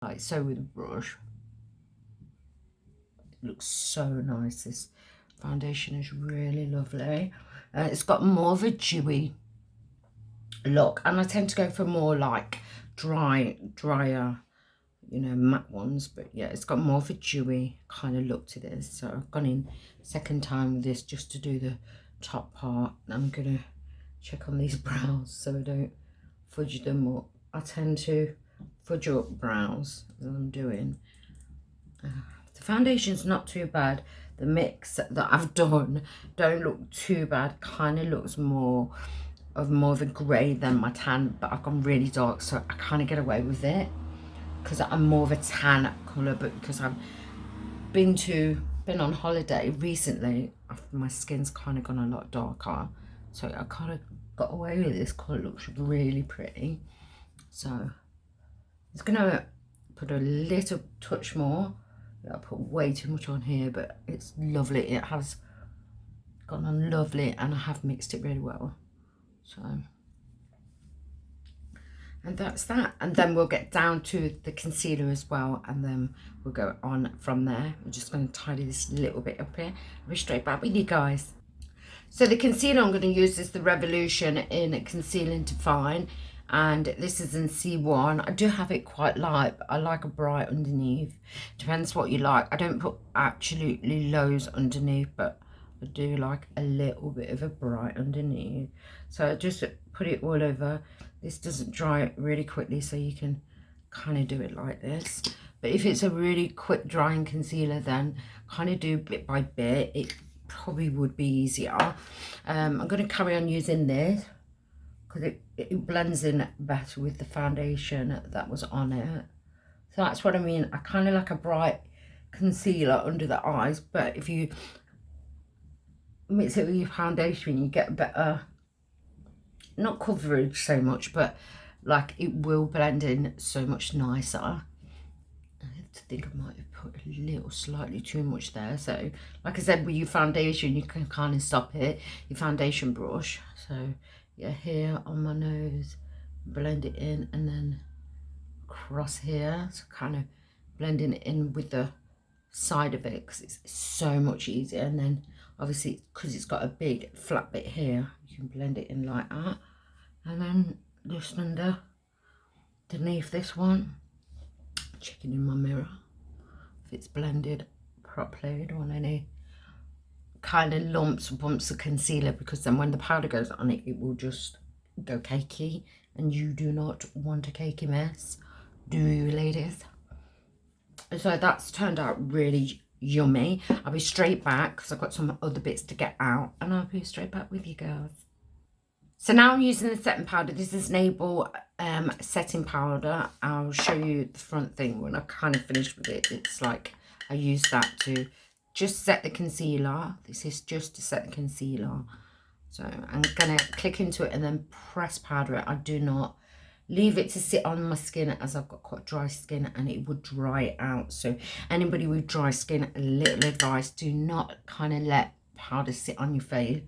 like so with a brush. It looks so nice. This foundation is really lovely. It's got more of a dewy look, and I tend to go for more like drier, you know, matte ones. But yeah, it's got more of a dewy kind of look to this. So I've gone in second time with this just to do the top part. I'm gonna check on these brows so I don't fudge them up. I tend to fudge up brows as I'm doing. The foundation's not too bad. The mix that I've done don't look too bad. Kind of looks more of a grey than my tan, but I've gone really dark, so I kind of get away with it because I'm more of a tan colour. But because I've been on holiday recently, my skin's kind of gone a lot darker, so I kind of got away with this colour. It looks really pretty. So it's gonna put a little touch more. I put way too much on here, but it's lovely. It has gone on lovely, and I have mixed it really well. So, and that's that. And then we'll get down to the concealer as well, and then we'll go on from there. I'm just going to tidy this little bit up here. I'll be straight back with you guys. So the concealer I'm going to use is the Revolution in Conceal and Define, and this is in C1. I do have it quite light, but I like a bright underneath. Depends what you like. I don't put absolutely lows underneath, but I do like a little bit of a bright underneath. So I just put it all over. This doesn't dry really quickly, so you can kind of do it like this. But if it's a really quick drying concealer, then kind of do bit by bit. It probably would be easier. I'm going to carry on using this because it blends in better with the foundation that was on it. So that's what I mean. I kind of like a bright concealer under the eyes, but if you mix it with your foundation, you get better, not coverage so much, but like it will blend in so much nicer. I think I might have put a little slightly too much there. So like I said, with your foundation, you can kind of stop it, your foundation brush. So yeah, here on my nose, blend it in, and then across here, so kind of blending it in with the side of it because it's so much easier. And then obviously because it's got a big flat bit here, you can blend it in like that. And then just underneath this one, checking in my mirror if it's blended properly. I don't want any kind of lumps or bumps of concealer, because then when the powder goes on it, it will just go cakey, and you do not want a cakey mess, do you, ladies? So that's turned out really yummy. I'll be straight back because I've got some other bits to get out, and I'll be straight back with you girls. So now I'm using the setting powder. This is Navel setting powder. I'll show you the front thing when I kind of finished with it. It's like I use that to just set the concealer. This is just to set the concealer. So I'm going to click into it and then press powder it. I do not leave it to sit on my skin, as I've got quite dry skin and it would dry it out. So anybody with dry skin, a little advice, do not kind of let powder sit on your face.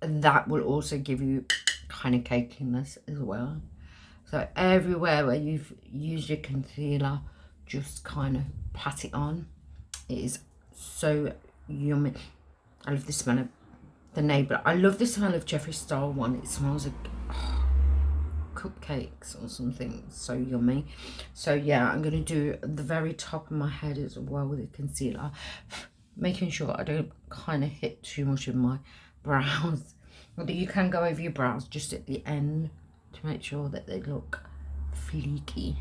That will also give you kind of cakiness as well. So everywhere where you've used your concealer, just kind of pat it on. It is so yummy. I love the smell of the Navel. I love the smell of Jeffree Star one. It smells like cupcakes or something. So yummy. So yeah, I'm going to do the very top of my head as well with the concealer, making sure I don't kind of hit too much of my brows. Although you can go over your brows just at the end to make sure that they look fleeky.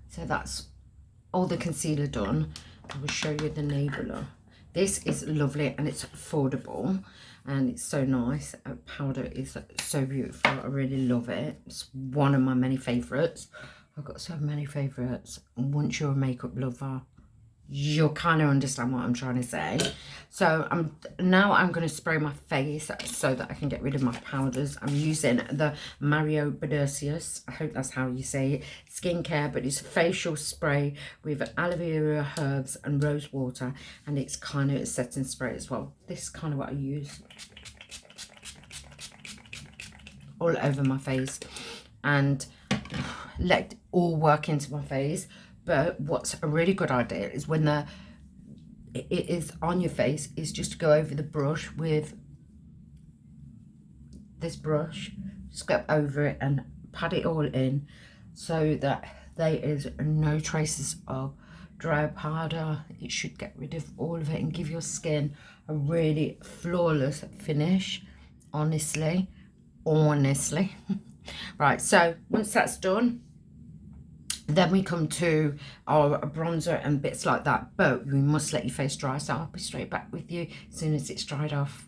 So that's all the concealer done. I will show you the Naveler. This is lovely and it's affordable and it's so nice. Powder is so beautiful. I really love it. It's one of my many favourites. I've got so many favourites. Once you're a makeup lover, you'll kind of understand what I'm trying to say. So I'm going to spray my face so that I can get rid of my powders. I'm using the Mario Badurcious, I hope that's how you say it, skincare, but it's a facial spray with aloe vera, herbs and rose water, and it's kind of a setting spray as well. This is kind of what I use all over my face, and let it all work into my face. But what's a really good idea is when it is on your face, is just to go over the brush with this brush, just go over it and pat it all in so that there is no traces of dry powder. It should get rid of all of it and give your skin a really flawless finish, honestly. Right, so once that's done, then we come to our bronzer and bits like that, but we must let your face dry, so I'll be straight back with you as soon as it's dried off.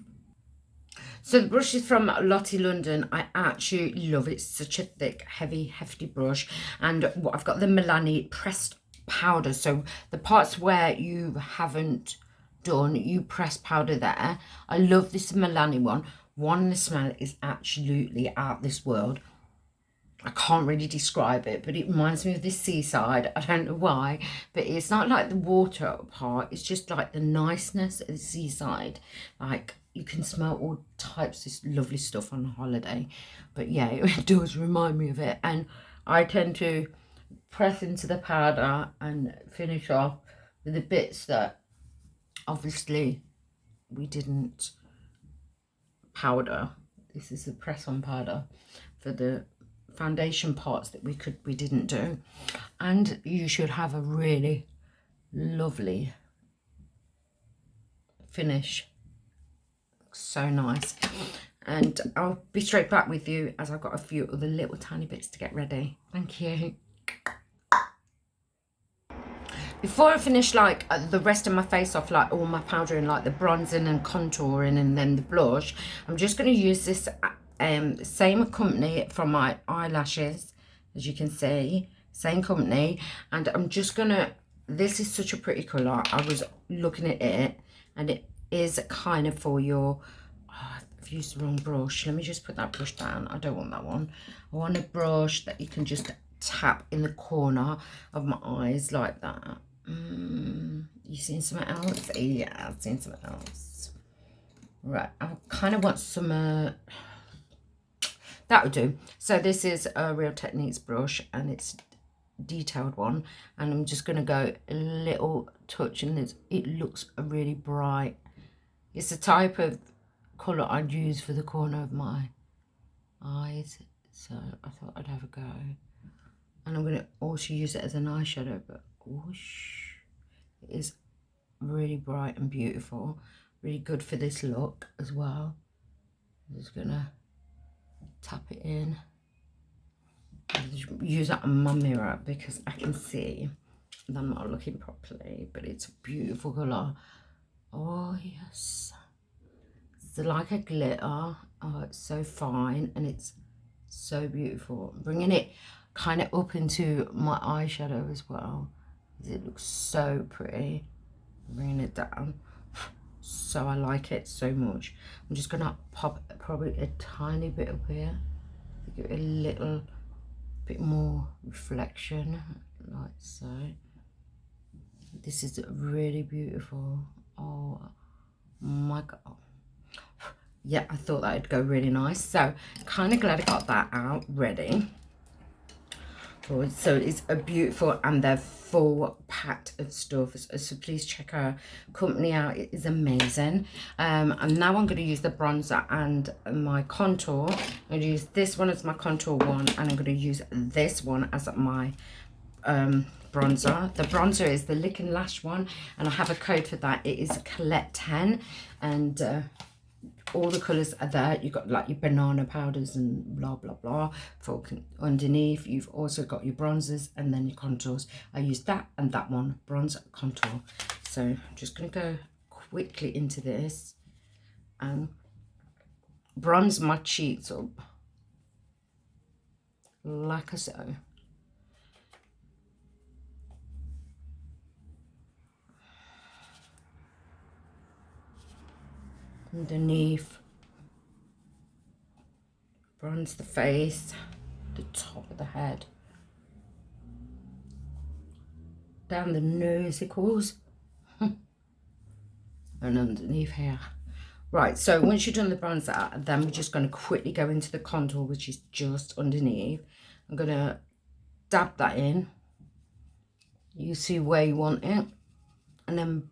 So the brush is from Lottie London. I actually love it. It's such a thick, heavy, hefty brush. And what I've got the Milani pressed powder. So the parts where you haven't done, you press powder there. I love this Milani one. One, the smell is absolutely out of this world. I can't really describe it, but it reminds me of this seaside. I don't know why, but it's not like the water part. It's just like the niceness of the seaside. Like, you can smell all types of lovely stuff on holiday. But yeah, it does remind me of it. And I tend to press into the powder and finish off with the bits that obviously we didn't powder. This is the press on powder for the foundation parts that we didn't do. And you should have a really lovely finish. So nice. And I'll be straight back with you as I've got a few other little tiny bits to get ready. Thank you. Before I finish like the rest of my face off, like all my powdering, like the bronzing and contouring and then the blush, I'm just going to use this same company from my eyelashes, as you can see, same company. And I'm just gonna, this is such a pretty color. I was looking at it and it is kind of for your, I've used the wrong brush. Let me just put that brush down. I don't want that one. I want a brush that you can just tap in the corner of my eyes like that. You seen something else? Yeah, I've seen something else. Right, I kind of want some that would do. So this is a Real Techniques brush and it's detailed one, and I'm just going to go a little touch, and it looks really bright. It's the type of colour I'd use for the corner of my eyes, so I thought I'd have a go. And I'm going to also use it as an eyeshadow, but whoosh, it is really bright and beautiful, really good for this look as well. I'm just going to tap it in. Use that on my mirror because I can see that I'm not looking properly, but it's a beautiful colour. Oh yes, it's like a glitter. Oh, it's so fine and it's so beautiful. Bringing it kind of up into my eyeshadow as well, it looks so pretty. Bringing it down, so I like it so much. I'm just gonna pop probably a tiny bit up here to give it a little bit more reflection, like so. This is really beautiful. Oh my god, yeah, I thought that would go really nice, so kind of glad I got that out ready. So it's a beautiful, and they're full packed of stuff, so please check our company out. It is amazing. And now I'm going to use the bronzer and my contour. I'm going to use this one as my contour one, and I'm going to use this one as my bronzer. The bronzer is the Lick and Lash one, and I have a code for that. It is Colette 10, and all the colours are there. You've got like your banana powders and blah blah blah for underneath. You've also got your bronzers and then your contours. I use that and that one, bronzer, contour. So I'm just going to go quickly into this and bronze my cheeks up like so. Underneath, bronze the face, the top of the head, down the nosicles, and underneath here. Right, so once you've done the bronzer, then we're just going to quickly go into the contour, which is just underneath. I'm going to dab that in. You see where you want it, and then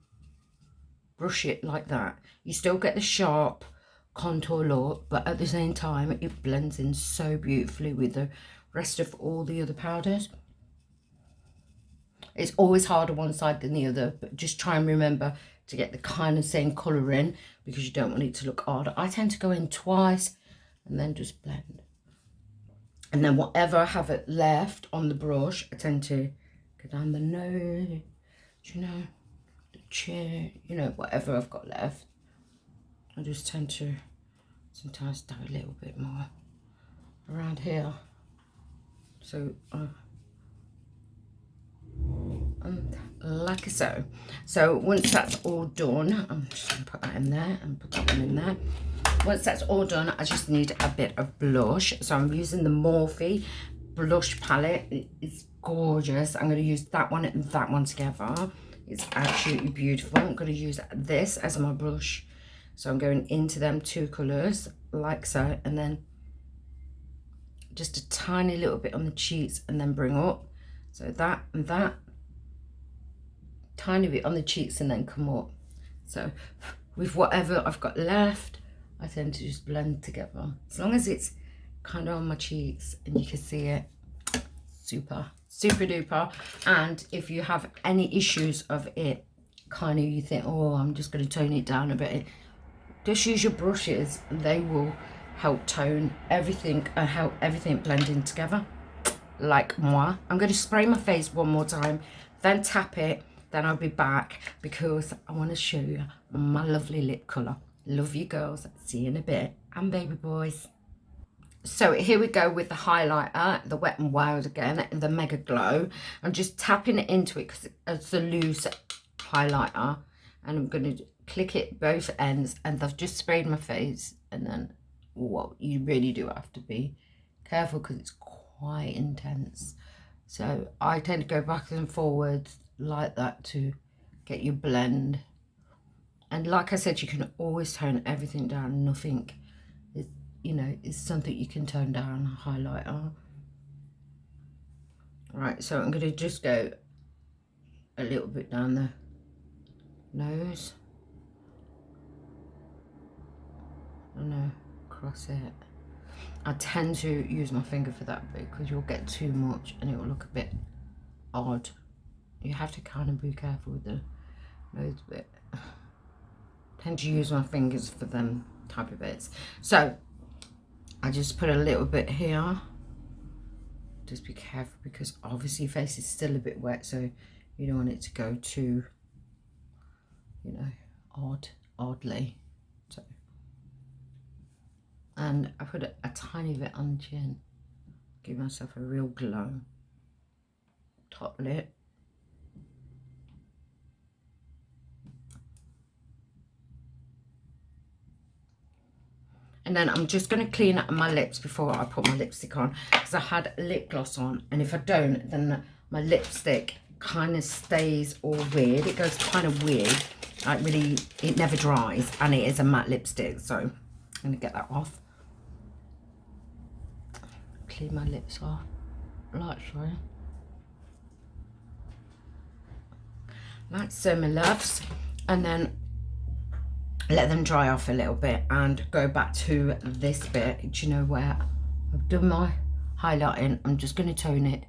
brush it like that. You still get the sharp contour look, but at the same time it blends in so beautifully with the rest of all the other powders. It's always harder one side than the other, but just try and remember to get the kind of same colour in, because you don't want it to look odd. I tend to go in twice and then just blend. And then whatever I have it left on the brush, I tend to go down the nose, you know, the chin, you know, whatever I've got left. I just tend to sometimes do a little bit more around here. So, like so. So once that's all done, I'm just going to put that in there and put that one in there. Once that's all done, I just need a bit of blush. So I'm using the Morphe blush palette. It's gorgeous. I'm going to use that one and that one together. It's absolutely beautiful. I'm going to use this as my blush. So I'm going into them two colours, like so, and then just a tiny little bit on the cheeks, and then bring up. So that and that. Tiny bit on the cheeks, and then come up. So with whatever I've got left, I tend to just blend together. As long as it's kind of on my cheeks and you can see it, super, super duper. And if you have any issues of it, kind of you think, oh, I'm just going to tone it down a bit, just use your brushes. They will help tone everything and help everything blend in together, like moi. I'm going to spray my face one more time, then tap it, then I'll be back because I want to show you my lovely lip colour. Love you girls. See you in a bit. And baby boys. So here we go with the highlighter, the Wet n Wild again, the Mega Glow. I'm just tapping it into it because it's a loose highlighter. And I'm going to click it both ends. And I've just sprayed my face. And then, whoa, you really do have to be careful because it's quite intense. So I tend to go back and forwards like that to get your blend. And like I said, you can always tone everything down. Nothing is, you know, is something you can tone down. Highlighter. Right, so I'm going to just go a little bit down the nose. And across it. I tend to use my finger for that bit because you'll get too much and it will look a bit odd. You have to kind of be careful with the nose bit. Tend to use my fingers for them type of bits. So I just put a little bit here. Just be careful because obviously your face is still a bit wet, so you don't want it to go too, you know, oddly. So, and I put a tiny bit on the chin, give myself a real glow. Top lip. And then I'm just going to clean up my lips before I put my lipstick on, because I had lip gloss on, and if I don't, then my lipstick kind of stays all weird. It goes kind of weird, like really, it never dries, and it is a matte lipstick, so I'm going to get that off. Clean my lips off, like so. Like so, my loves. And then let them dry off a little bit and go back to this bit. Do you know where I've done my highlighting? I'm just going to tone it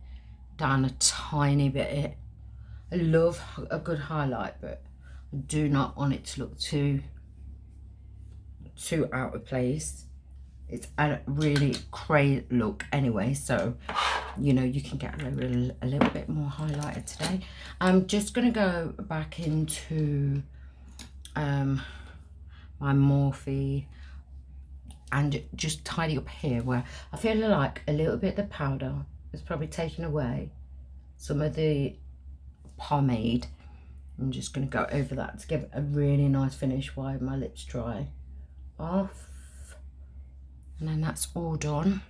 down a tiny bit. I love a good highlight, but I do not want it to look too out of place. It's a really cray look anyway, so you know you can get a little bit more highlighted today. I'm just going to go back into my Morphe and just tidy up here where I feel like a little bit of the powder has probably taken away some of the pomade. I'm just going to go over that to give it a really nice finish while my lips dry off. And then that's all done.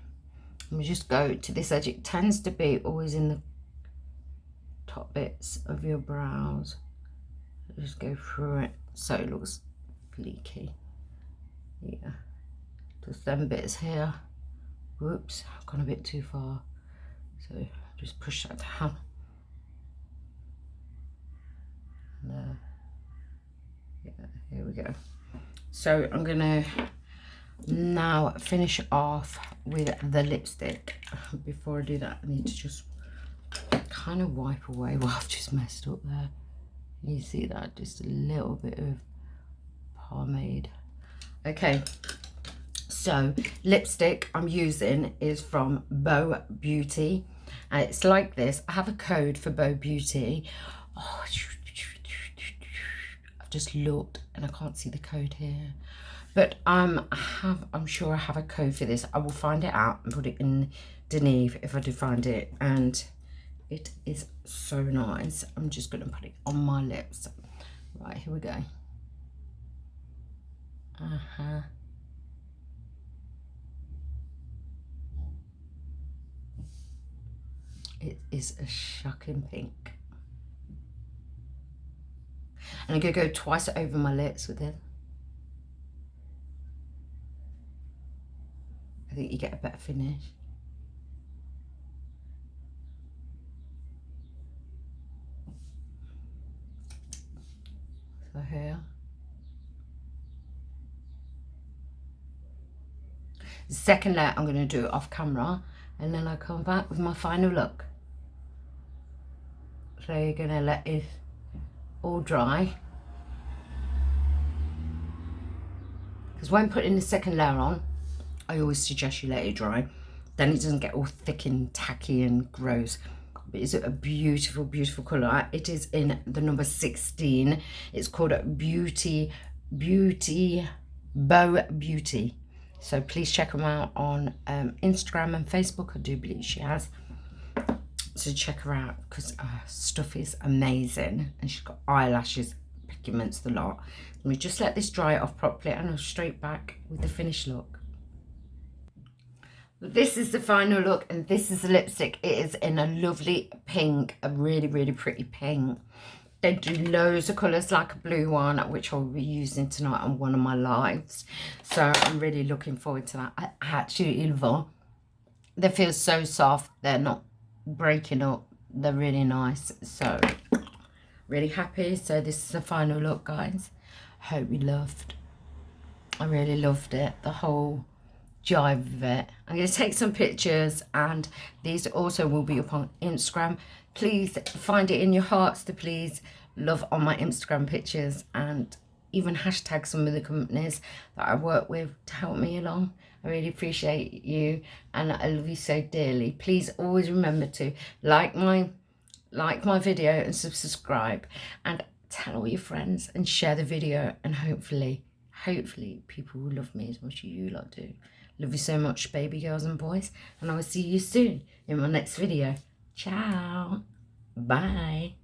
Let me just go to this edge. It tends to be always in the top bits of your brows. Just go through it so it looks fleeky. Yeah, just them bits here. Whoops, I've gone a bit too far. So Just push that down. And, yeah, here we go. So I'm gonna now finish off with the lipstick. Before I do that, I need to just kind of wipe away what I've just messed up there. You see that? Just a little bit of pomade. Okay, so lipstick I'm using is from Bow Beauty, and it's like this. I have a code for Bow Beauty. Oh, I've just looked and I can't see the code here, but I'm sure I have a code for this. I will find it out and put it in underneath if I do find it, and it is so nice. I'm just going to put it on my lips. Right, here we go. It is a shocking pink. And I'm going to go twice over my lips with it. I think you get a better finish. So here. The second layer I'm going to do it off camera, and then I'll come back with my final look. So you're going to let it all dry. Because when putting the second layer on, I always suggest you let it dry. Then it doesn't get all thick and tacky and gross. But it's a beautiful, beautiful colour. It is in the number 16. It's called Bow Beauty. So please check them out on Instagram and Facebook. I do believe she has. So check her out, because her stuff is amazing. And she's got eyelashes, pigments, the lot. Let me just let this dry off properly, and I'll straight back with the finished look. This is the final look, and this is the lipstick. It is in a lovely pink, a really, really pretty pink. They do loads of colours, like a blue one, which I'll be using tonight on one of my lives. So I'm really looking forward to that. I absolutely love them. They feel so soft. They're not breaking up. They're really nice. So really happy. So this is the final look, guys. Hope you loved. I really loved it. The whole jive of it. I'm going to take some pictures, and these also will be up on Instagram. Please find it in your hearts to please love on my Instagram pictures, and even hashtag some of the companies that I work with to help me along. I really appreciate you, and I love you so dearly. Please always remember to like my video and subscribe, and tell all your friends and share the video, and hopefully people will love me as much as you lot do. Love you so much, baby girls and boys, and I will see you soon in my next video. Ciao. Bye.